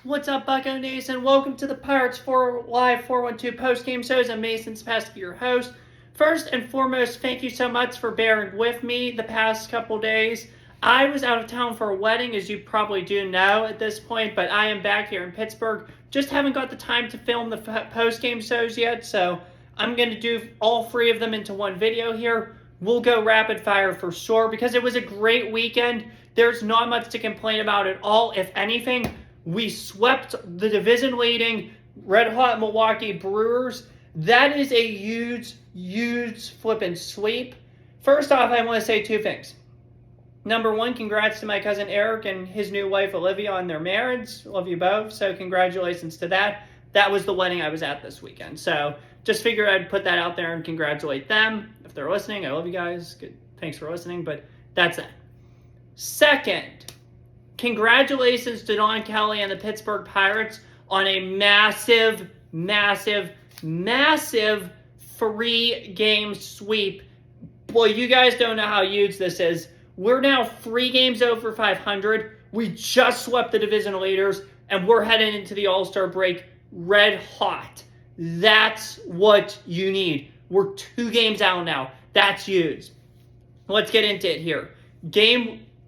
What's up, Bucko Nation? Welcome to the Pirates 4 Live 412 post-game shows. I'm Mason Spassky, your host. First and foremost, thank you so much for bearing with me the past couple days. I was out of town for a wedding, as you probably do know at this point, but I am back here in Pittsburgh. Just haven't got the time to film the post-game shows yet, so I'm going to do all three of them into one video here. We'll go rapid fire for sure, because it was a great weekend. There's not much to complain about at all. If anything, we swept the division-leading red-hot Milwaukee Brewers. That is a huge flippin' sweep. First off, I want to say two things. Number one, congrats to my cousin Eric and his new wife Olivia on their marriage. Love you both, so congratulations to that. That was the wedding I was at this weekend. So just figured I'd put that out there and congratulate them. If they're listening, I love you guys. Good. Thanks for listening, but that's that. Second, congratulations to Don Kelly and the Pittsburgh Pirates on a massive 3-game sweep. Boy, you guys don't know how huge this is. We're now 3 games over 500. We just swept the division leaders, and we're heading into the All-Star break red hot. That's what you need. We're 2 games out now. That's huge. Let's get into it here.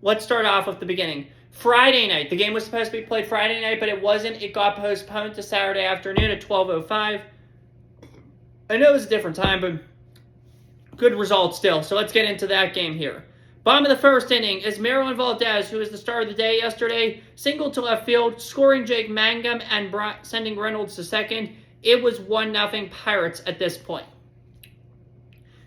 Let's start off with the beginning. Friday night. The game was supposed to be played Friday night, but it wasn't. It got postponed to Saturday afternoon at 12:05. I know it was a different time, but good result still. So let's get into that game here. Bottom of the first inning is Marilyn Valdez, who was the star of the day yesterday, single to left field, scoring Jake Mangum and sending Reynolds to second. It was 1-0 Pirates at this point.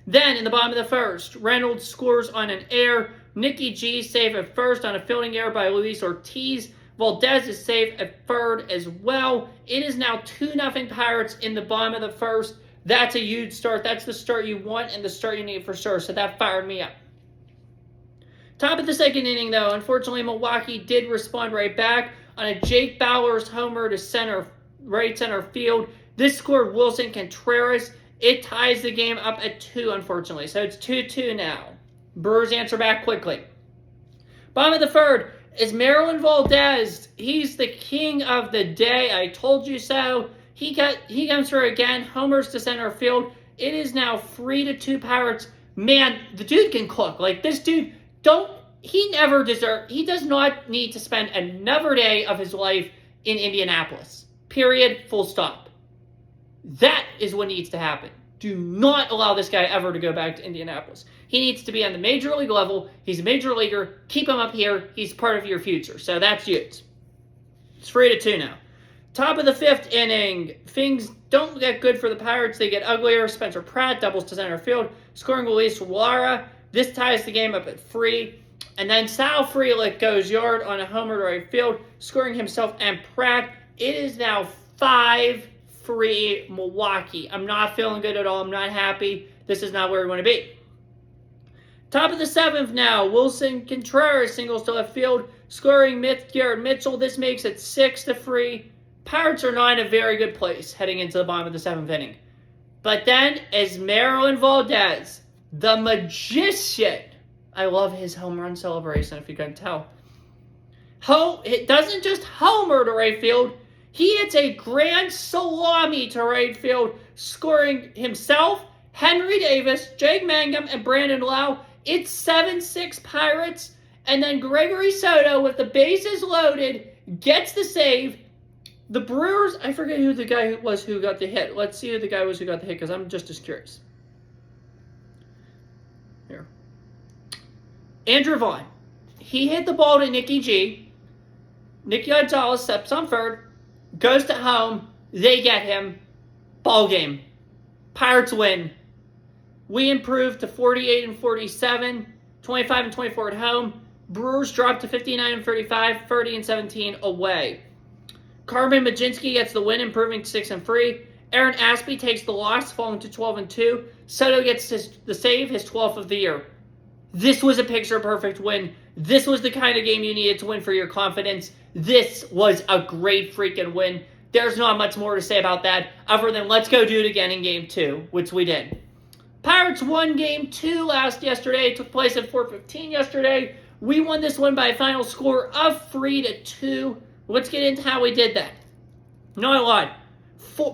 Then, in the bottom of the first, Reynolds scores on an error. Nicky G save at first on a fielding error by Luis Ortiz. Valdez is safe at third as well. It is now 2-0 Pirates in the bottom of the first. That's a huge start. That's the start you want and the start you need for sure. So that fired me up. Top of the second inning, though, unfortunately, Milwaukee did respond right back on a Jake Bauers homer to right center field. This scored Wilson Contreras. It ties the game up at 2, unfortunately. So it's 2-2 now. Brewers answer back quickly. Bottom of the third is Marilyn Valdez. He's the king of the day. I told you so. He comes through again. Homers to center field. It is now 3-2 Pirates. Man, the dude can cook. Like, this dude, he does not need to spend another day of his life in Indianapolis. Period. Full stop. That is what needs to happen. Do not allow this guy ever to go back to Indianapolis. He needs to be on the major league level. He's a major leaguer. Keep him up here. He's part of your future. So that's huge. It's 3-2 now. Top of the fifth inning. Things don't get good for the Pirates. They get uglier. Spencer Pratt doubles to center field, scoring Luis Lara. This ties the game up at 3. And then Sal Frelick goes yard on a homer to right field, scoring himself and Pratt. It is now 5-3 Milwaukee. I'm not feeling good at all. I'm not happy. This is not where we want to be. Top of the 7th now. Wilson Contreras singles to left field, scoring Garrett Mitchell. This makes it 6-3. Pirates are not in a very good place heading into the bottom of the 7th inning. But then, as Marilyn Valdez, the magician, I love his home run celebration, if you couldn't tell. It doesn't just homer to right field. He hits a grand salami to right field, scoring himself, Henry Davis, Jake Mangum, and Brandon Lau. It's 7-6 Pirates. And then Gregory Soto, with the bases loaded, gets the save. The Brewers, I forget who the guy was who got the hit. Let's see who the guy was who got the hit, because I'm just as curious. Here. Andrew Vaughn. He hit the ball to Nicky G. Nicky Gonzalez steps on third, goes to home. They get him. Ball game. Pirates win. We improved to 48-47, 25-24 at home. Brewers dropped to 59-35, 30-17 away. Carmen Majinski gets the win, improving to 6-3. Aaron Aspie takes the loss, falling to 12-2. Soto gets the save, his 12th of the year. This was a picture-perfect win. This was the kind of game you needed to win for your confidence. This was a great freaking win. There's not much more to say about that, other than let's go do it again in Game 2, which we did. Pirates won Game 2 yesterday. It took place at 4:15 yesterday. We won this one by a final score of 3-2. Let's get into how we did that. Not a lot.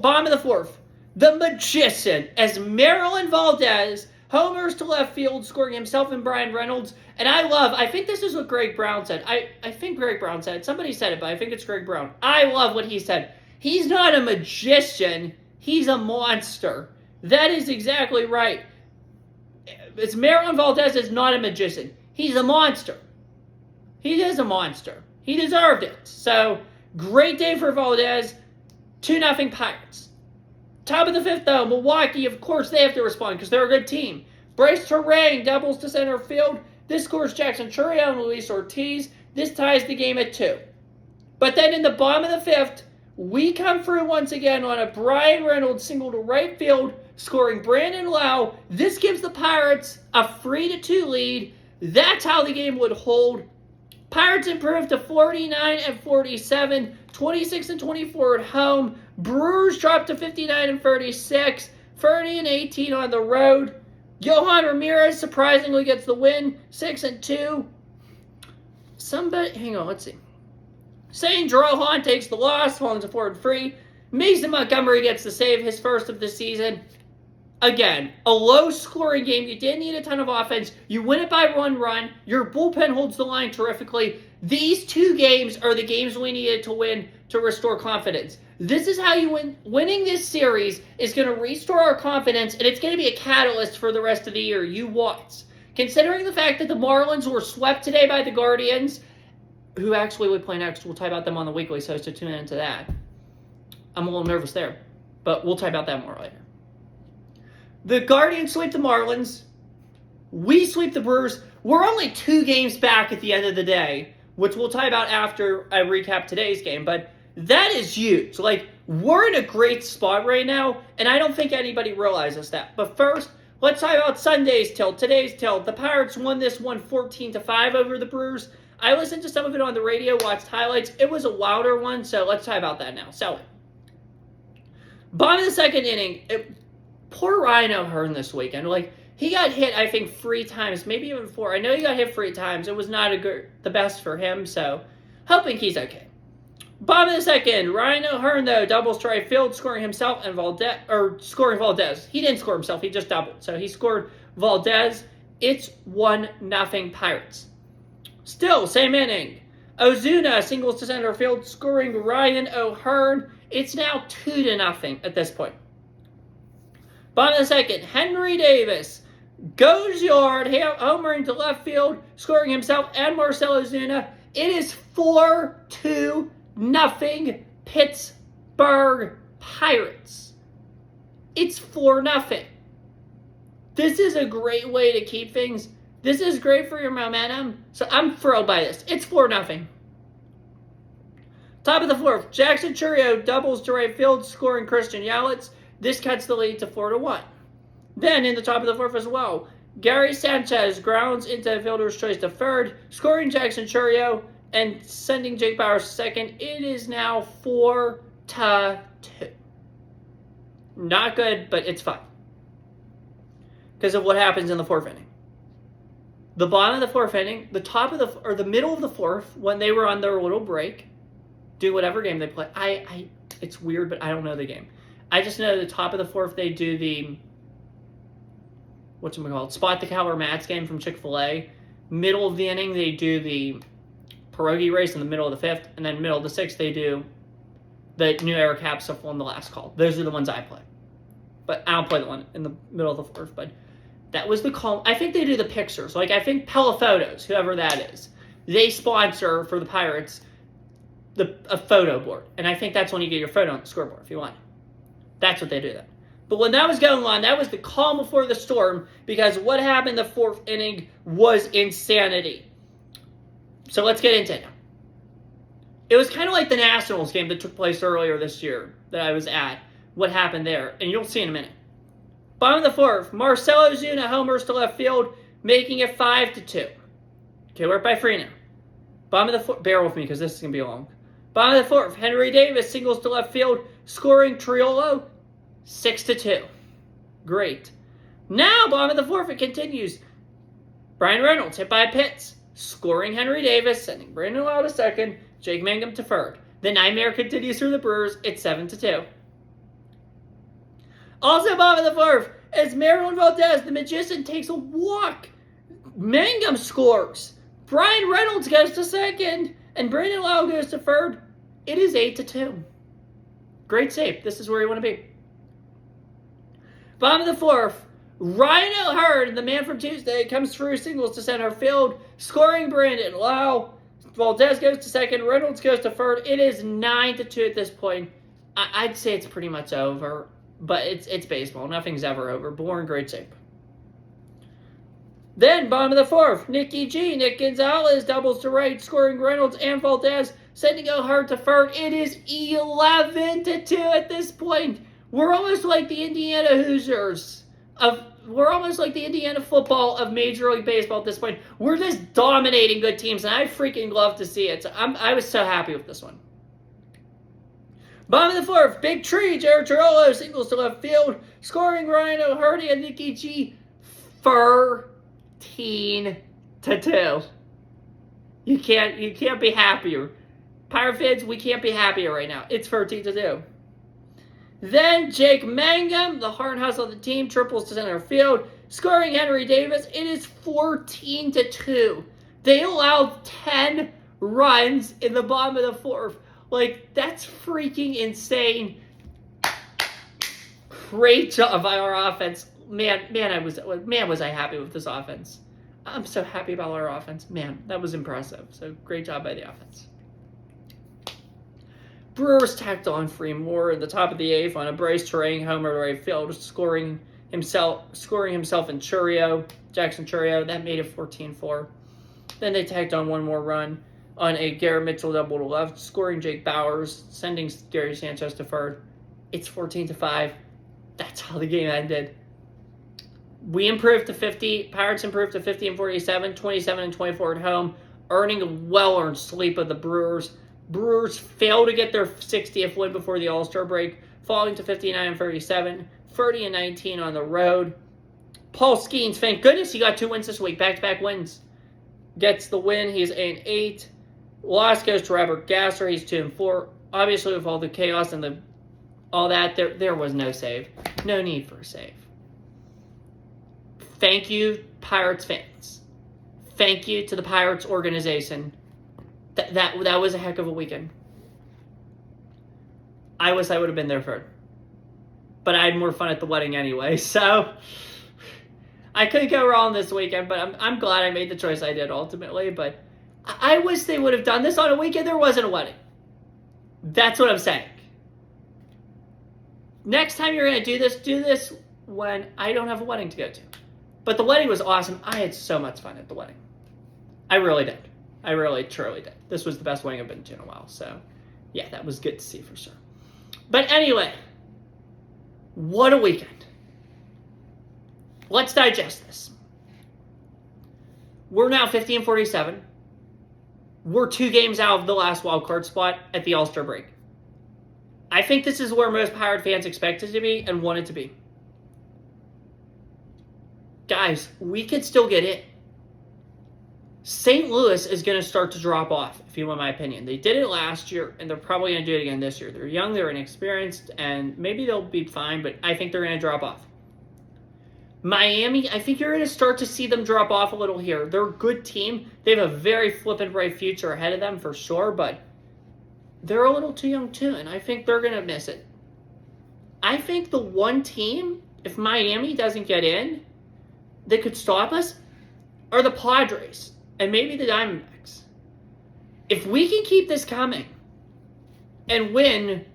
Bottom of the fourth, the magician, as Marilyn Valdez homers to left field, scoring himself and Brian Reynolds. And I think this is what Greg Brown said. I think Greg Brown said it. Somebody said it, but I think it's Greg Brown. I love what he said. He's not a magician. He's a monster. That is exactly right. It's Marilyn Valdez is not a magician. He's a monster. He is a monster. He deserved it. So, great day for Valdez. 2-0 Pirates. Top of the fifth, though, Milwaukee, of course, they have to respond because they're a good team. Bryce Terang doubles to center field. This scores Jackson Chourio and Luis Ortiz. This ties the game at 2. But then in the bottom of the fifth, we come through once again on a Brian Reynolds single to right field, scoring Brandon Lau. This gives the Pirates a 3-2 lead. That's how the game would hold. Pirates improved to 49-47, 26-24 at home. Brewers dropped to 59-36, 30-18 on the road. Yohan Ramirez surprisingly gets the win, 6-2. Hang on, let's see. St. Rohan takes the loss, falling to 4-3. Mason Montgomery gets the save, his first of the season. Again, a low-scoring game. You didn't need a ton of offense. You win it by 1 run. Your bullpen holds the line terrifically. These 2 games are the games we needed to win to restore confidence. This is how you win. Winning this series is going to restore our confidence, and it's going to be a catalyst for the rest of the year. You watch. Considering the fact that the Marlins were swept today by the Guardians, who actually would play next, we'll talk about them on the weekly, so to tune into that. I'm a little nervous there, but we'll talk about that more later. The Guardians sweep the Marlins. We sweep the Brewers. We're only 2 games back at the end of the day, which we'll talk about after I recap today's game, but that is huge. We're in a great spot right now, and I don't think anybody realizes that. But first, let's talk about Sunday's tilt, today's tilt. The Pirates won this one 14-5 over the Brewers. I listened to some of it on the radio, watched highlights. It was a wilder one, so let's talk about that now. So, bottom of the second inning, poor Ryan O'Hearn this weekend. He got hit, I think, 3 times, maybe even 4. I know he got hit 3 times. It was not the best for him, so hoping he's okay. Bottom of the second, Ryan O'Hearn, though, doubles to right field, scoring himself and scoring Valdez. He didn't score himself, he just doubled. So he scored Valdez. It's 1-0 Pirates. Still, same inning. Ozuna singles to center field, scoring Ryan O'Hearn. It's now 2-0 at this point. Bottom of the second, Henry Davis goes yard, homering to left field, scoring himself and Marcell Ozuna. It is 4-2 Pittsburgh Pirates. It's 4-0. This is a great way to keep things. This is great for your momentum. So I'm thrilled by this. It's 4-0. Top of the fourth, Jackson Chourio doubles to right field, scoring Christian Yelich. This cuts the lead to 4-1. Then in the top of the fourth as well, Gary Sanchez grounds into fielder's choice to third, scoring Jackson Chourio and sending Jake Bauers to second. It is now 4-2. Not good, but it's fine. Because of what happens in the fourth inning. The bottom of the fourth inning, the middle of the fourth, when they were on their little break, do whatever game they play. It's weird, but I don't know the game. I just know the top of the fourth, they do the, Spot the Cow or Mats game from Chick-fil-A. Middle of the inning, they do the pierogi race in the middle of the fifth. And then middle of the sixth, they do the New Era Capsule on the last call. Those are the ones I play. But I don't play the one in the middle of the fourth. But that was the call. I think they do the pictures. I think Pella Photos, whoever that is, they sponsor for the Pirates a photo board. And I think that's when you get your photo on the scoreboard if you want. That's what they do then. But when that was going on, that was the calm before the storm, because what happened in the fourth inning was insanity. So let's get into it now. It was kind of like the Nationals game that took place earlier this year that I was at. What happened there, and you'll see in a minute. Bottom of the fourth, Marcell Ozuna homers to left field, making it 5-2. Okay, we're up by 3 now. Bottom of the fourth, bear with me because this is going to be long. Bottom of the fourth, Henry Davis singles to left field, scoring Triolo, 6-2. Great. Now, bottom of the fourth, it continues. Brian Reynolds hit by Pitts, scoring Henry Davis, sending Brandon Lau to second. Jake Mangum to third. The nightmare continues for the Brewers. It's 7-2. Also, bottom of the fourth, as Marilyn Valdez, the magician, takes a walk. Mangum scores. Brian Reynolds goes to second, and Brandon Lau goes to third. It is 8-2. Great save. This is where you want to be. Bottom of the fourth, Ryan O'Hearn, the man from Tuesday, comes through singles to center field, scoring Brandon Lau. Valdez goes to second. Reynolds goes to third. It is 9-2 at this point. I'd say it's pretty much over, but it's baseball. Nothing's ever over. Boring, great save. Then, bottom of the fourth, Nick Gonzalez doubles to right, scoring Reynolds and Valdez, sending O'Hearn to third. It is 11-2 at this point. We're almost like the Indiana Hoosiers. We're almost like the Indiana football of Major League Baseball at this point. We're just dominating good teams, and I freaking love to see it. So I was so happy with this one. Bottom of the fourth, Big Tree, Jared Girolamo singles to left field, scoring Ryan O'Hearn and Nicky G. 13-2. You can't be happier. Pirate fans, we can't be happier right now. It's 13-2. Then Jake Mangum, the heart and hustle of the team, triples to center field, scoring Henry Davis. It is 14-2. They allowed 10 runs in the bottom of the fourth. Like, that's freaking insane. Great job by our offense. Man, was I happy with this offense. I'm so happy about our offense. Man, that was impressive. So great job by the offense. Brewers tacked on 3 more in the top of the 8th on a Bryce Terang homer to right field, scoring himself and Jackson Churio. That made it 14-4. Then they tacked on 1 more run on a Garrett Mitchell double to left, scoring Jake Bowers, sending Gary Sanchez to third. It's 14-5. That's how the game ended. We improved to 50. Pirates improved to 50-47, 27-24 at home, earning a well-earned sweep of the Brewers. Brewers failed to get their 60th win before the All-Star break, falling to 59-37, 30-19 on the road. Paul Skeens, thank goodness he got 2 wins this week, back-to-back wins. Gets the win. He's 8-8. Loss goes to Robert Gasser. He's 2-4. Obviously, with all the chaos and all that, there was no save. No need for a save. Thank you, Pirates fans. Thank you to the Pirates organization. That was a heck of a weekend. I wish I would have been there for it. But I had more fun at the wedding anyway, so I couldn't go wrong this weekend, but I'm glad I made the choice I did ultimately, but I wish they would have done this on a weekend there wasn't a wedding. That's what I'm saying. Next time you're going to do this when I don't have a wedding to go to. But the wedding was awesome. I had so much fun at the wedding. I really did. I really, truly did. This was the best wedding I've been to in a while. So, yeah, that was good to see for sure. But anyway, what a weekend. Let's digest this. We're now 50-47. We're 2 games out of the last wild card spot at the All-Star break. I think this is where most Pirate fans expect it to be and want it to be. Guys, we could still get in. St. Louis is going to start to drop off, if you want my opinion. They did it last year, and they're probably going to do it again this year. They're young, they're inexperienced, and maybe they'll be fine, but I think they're going to drop off. Miami, I think you're going to start to see them drop off a little here. They're a good team. They have a very flippin' bright future ahead of them for sure, but they're a little too young too, and I think they're going to miss it. I think the one team, if Miami doesn't get in, that could stop us are the Padres and maybe the Diamondbacks. If we can keep this coming and win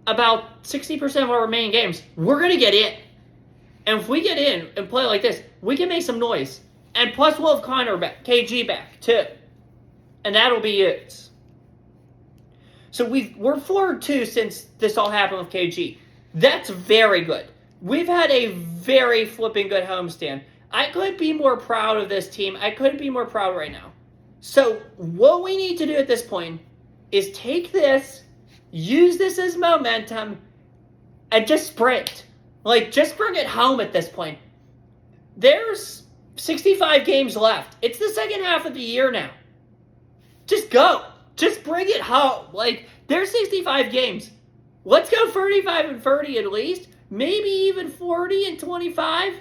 about 60% of our remaining games, we're going to get in. And if we get in and play like this, we can make some noise. And plus we'll have Connor back, KG back too. And that'll be it. So we're 4-2 since this all happened with KG. That's very good. We've had a very flipping good homestand. I couldn't be more proud of this team. I couldn't be more proud right now. So what we need to do at this point is take this, use this as momentum, and just sprint. Like, just bring it home at this point. There's 65 games left. It's the second half of the year now. just go. Just bring it home. Like, there's 65 games. Let's go 35-30 at least. Maybe even 40-25.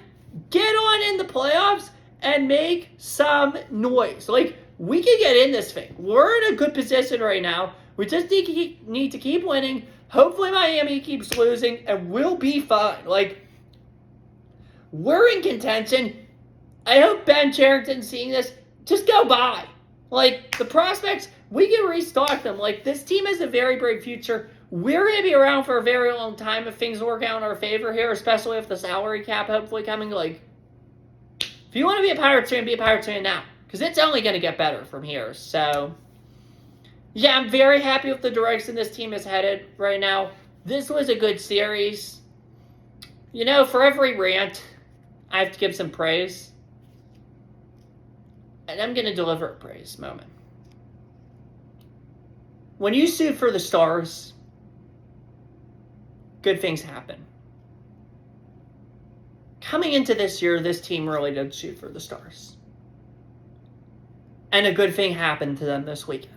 Get on in the playoffs and make some noise. Like, we can get in this thing. We're in a good position right now. We just need to keep winning. Hopefully Miami keeps losing, and we'll be fine. Like, we're in contention. I hope Ben Cherington's seeing this. Just go by. Like, the prospects, we can restock them. Like, this team has a very bright future. We're going to be around for a very long time if things work out in our favor here, especially with the salary cap hopefully coming. Like, if you want to be a Pirates fan, be a Pirates fan now, because it's only going to get better from here. So, yeah, I'm very happy with the direction this team is headed right now. This was a good series. You know, for every rant, I have to give some praise. And I'm going to deliver a praise moment. When you suit for the stars, good things happen. Coming into this year, this team really did shoot for the stars. And a good thing happened to them this weekend.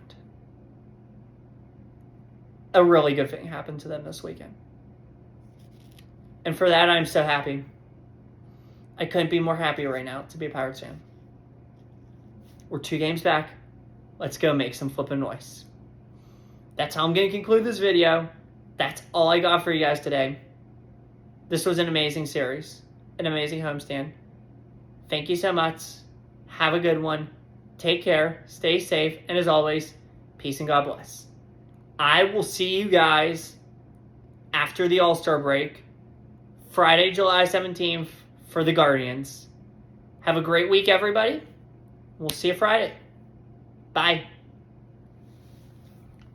A really good thing happened to them this weekend. And for that, I'm so happy. I couldn't be more happy right now to be a Pirates fan. We're 2 games back. Let's go make some flipping noise. That's how I'm going to conclude this video. That's all I got for you guys today. This was an amazing series. An amazing homestand. Thank you so much. Have a good one. Take care. Stay safe. And as always, peace and God bless. I will see you guys after the All-Star break. Friday, July 17th for the Guardians. Have a great week, everybody. We'll see you Friday. Bye.